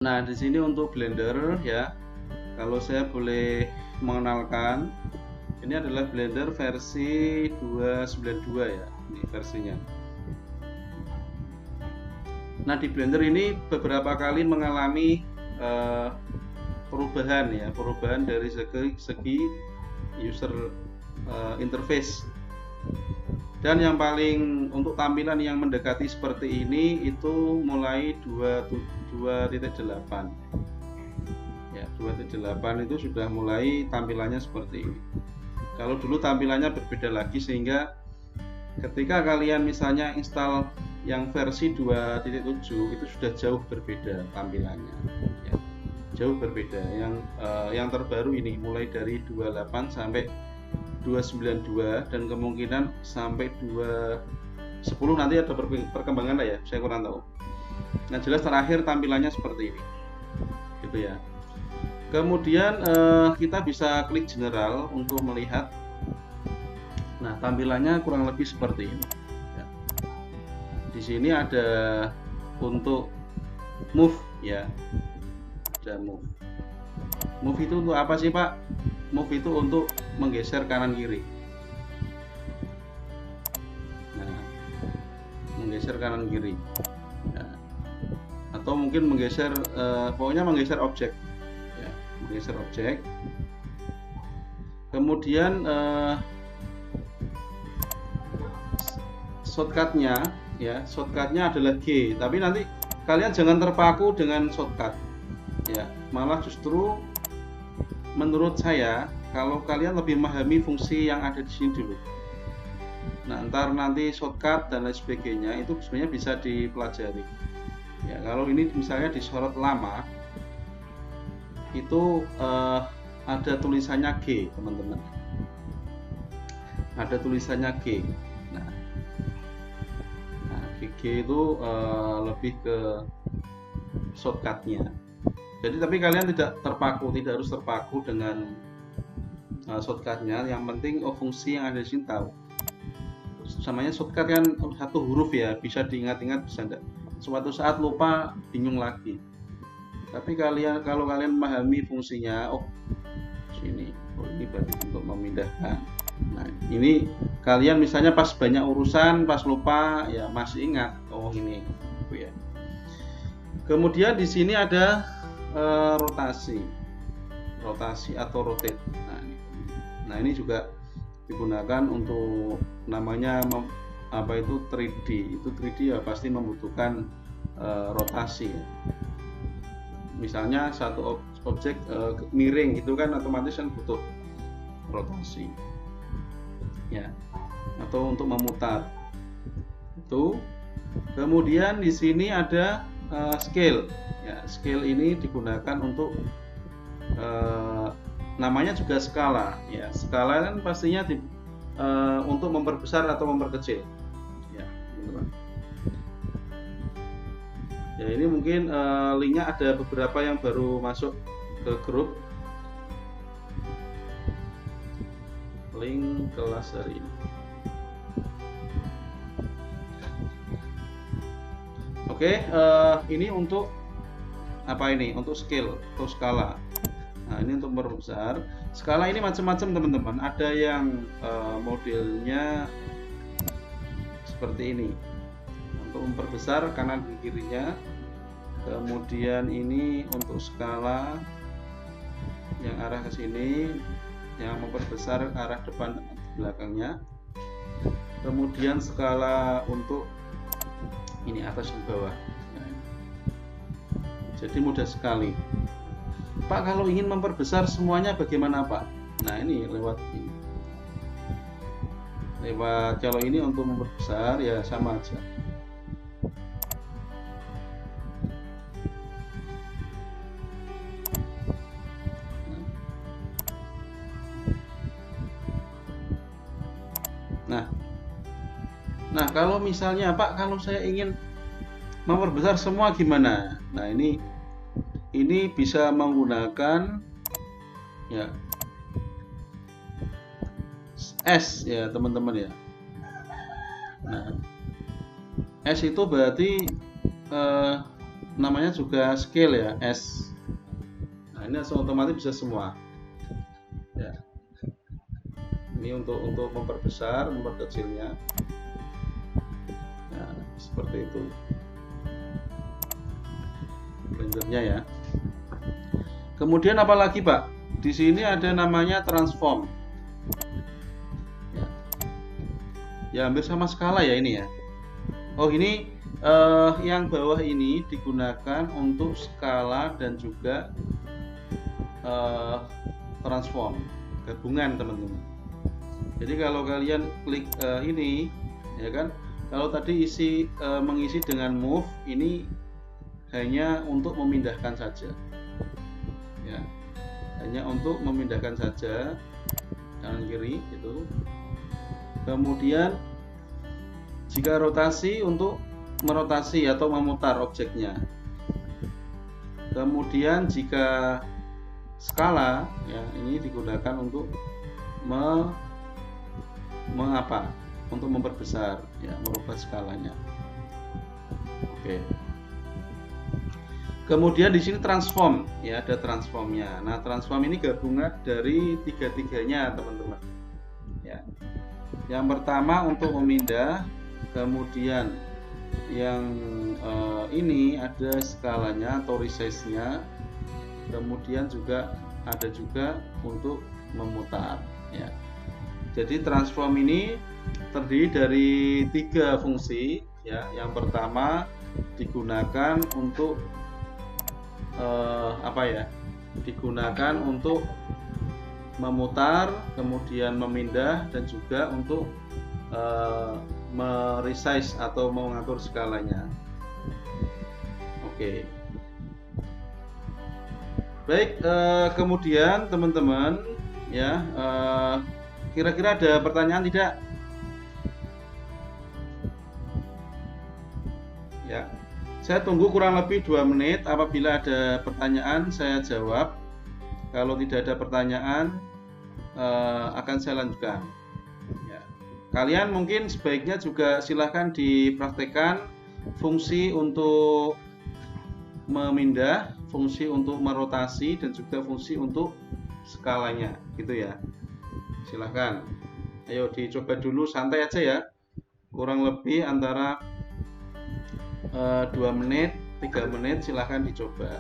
Nah, di sini untuk Blender ya, kalau saya boleh mengenalkan, ini adalah Blender versi 292 ya, ini versinya. Nah, di Blender ini beberapa kali mengalami perubahan dari segi user interface. Dan yang paling untuk tampilan yang mendekati seperti ini itu mulai 2.8. Ya, 2.8 itu sudah mulai tampilannya seperti ini. Kalau dulu tampilannya berbeda lagi, sehingga ketika kalian misalnya install yang versi 2.7 itu sudah jauh berbeda tampilannya ya. Jauh berbeda. Yang terbaru ini mulai dari 28 sampai 292 dan kemungkinan sampai 210 nanti ada perkembangan lah ya, saya kurang tahu. Nah, jelas terakhir tampilannya seperti ini gitu ya. Kemudian kita bisa klik general untuk melihat. Nah, tampilannya kurang lebih seperti ini ya. Di sini ada untuk move ya, ada move. Move itu untuk apa sih Pak? Move itu untuk menggeser kanan kiri. Nah, menggeser kanan kiri ya. Atau mungkin menggeser pokoknya menggeser objek ya, menggeser objek. Kemudian shortcutnya ya, shortcutnya adalah G, tapi nanti kalian jangan terpaku dengan shortcut ya, malah justru menurut saya kalau kalian lebih memahami fungsi yang ada di sini dulu. Nah, nanti shortcut dan lain sebagainya itu sebenarnya bisa dipelajari. Ya, kalau ini misalnya disorot lama, itu ada tulisannya G, teman-teman. Ada tulisannya G. Nah, G itu lebih ke shortcutnya. Jadi tapi kalian tidak harus terpaku dengan shortcutnya. Yang penting fungsi yang ada di sini tahu. Samanya shortcut kan satu huruf ya, bisa diingat-ingat, bisa enggak. Suatu saat lupa, bingung lagi. Tapi kalau kalian memahami fungsinya, sini, ini berarti untuk memindahkan. Nah, ini kalian misalnya pas banyak urusan, pas lupa, ya masih ingat. Ini, ya. Kemudian di sini ada rotasi atau rotate. Nah, ini juga digunakan untuk namanya apa itu 3D. Itu 3D ya pasti membutuhkan rotasi. Misalnya satu objek miring gitu kan, otomatis kan butuh rotasi. Ya. Atau untuk memutar. Itu. Kemudian di sini ada scale. Ya, scale ini digunakan untuk namanya juga skala. Ya, skala kan pastinya untuk memperbesar atau memperkecil. Ya, teman-teman. Ya, ini mungkin linknya ada beberapa yang baru masuk ke grup. Link kelas hari ini. Oke, ini untuk apa ini? Untuk scale atau skala. Nah, ini untuk memperbesar. Skala ini macam-macam teman-teman. Ada yang modelnya seperti ini. Untuk memperbesar kanan dan kirinya. Kemudian ini untuk skala yang arah ke sini, yang memperbesar arah depan dan belakangnya. Kemudian skala untuk ini atas dan bawah. Jadi mudah sekali. Pak, kalau ingin memperbesar semuanya bagaimana Pak? Nah, ini lewat ini. Kalau ini untuk memperbesar ya sama aja. Nah, kalau misalnya Pak, kalau saya ingin memperbesar semua gimana? Nah, ini bisa menggunakan ya S ya teman-teman ya. Nah, S itu berarti namanya juga scale ya, S. Nah, ini langsung otomatis bisa semua. Ya. Ini untuk memperbesar, memperkecilnya. Nah, seperti itu. Blendernya ya. Kemudian apalagi Pak? Di sini ada namanya transform. Ya hampir sama skala ya ini ya. Oh ini yang bawah ini digunakan untuk skala dan juga transform gabungan teman-teman. Jadi kalau kalian klik ini ya kan, kalau tadi mengisi dengan move, ini hanya untuk memindahkan saja ya, hanya untuk memindahkan saja kanan kiri itu. Kemudian jika rotasi untuk merotasi atau memutar objeknya. Kemudian jika skala ya, ini digunakan untuk untuk memperbesar ya, merubah skalanya. Oke. Kemudian di sini transform ya, ada transformnya. Nah, transform ini gabungan dari tiga-tiganya teman-teman. Ya. Yang pertama untuk memindah, kemudian yang ini ada skalanya atau resize-nya, kemudian juga ada juga untuk memutar ya. Jadi transform ini terdiri dari 3 fungsi ya. Yang pertama digunakan untuk digunakan untuk memutar, kemudian memindah, dan juga untuk meresize atau mengatur skalanya. Oke. Baik, kemudian teman-teman ya, kira-kira ada pertanyaan tidak? Ya, saya tunggu kurang lebih 2 menit. Apabila ada pertanyaan saya jawab. Kalau tidak ada pertanyaan akan saya lanjutkan. Ya. Kalian mungkin sebaiknya juga silahkan dipraktekkan fungsi untuk memindah, fungsi untuk merotasi, dan juga fungsi untuk skalanya, gitu ya. Silahkan. Ayo dicoba dulu, santai aja ya. Kurang lebih antara 2 menit, 3 menit, silahkan dicoba.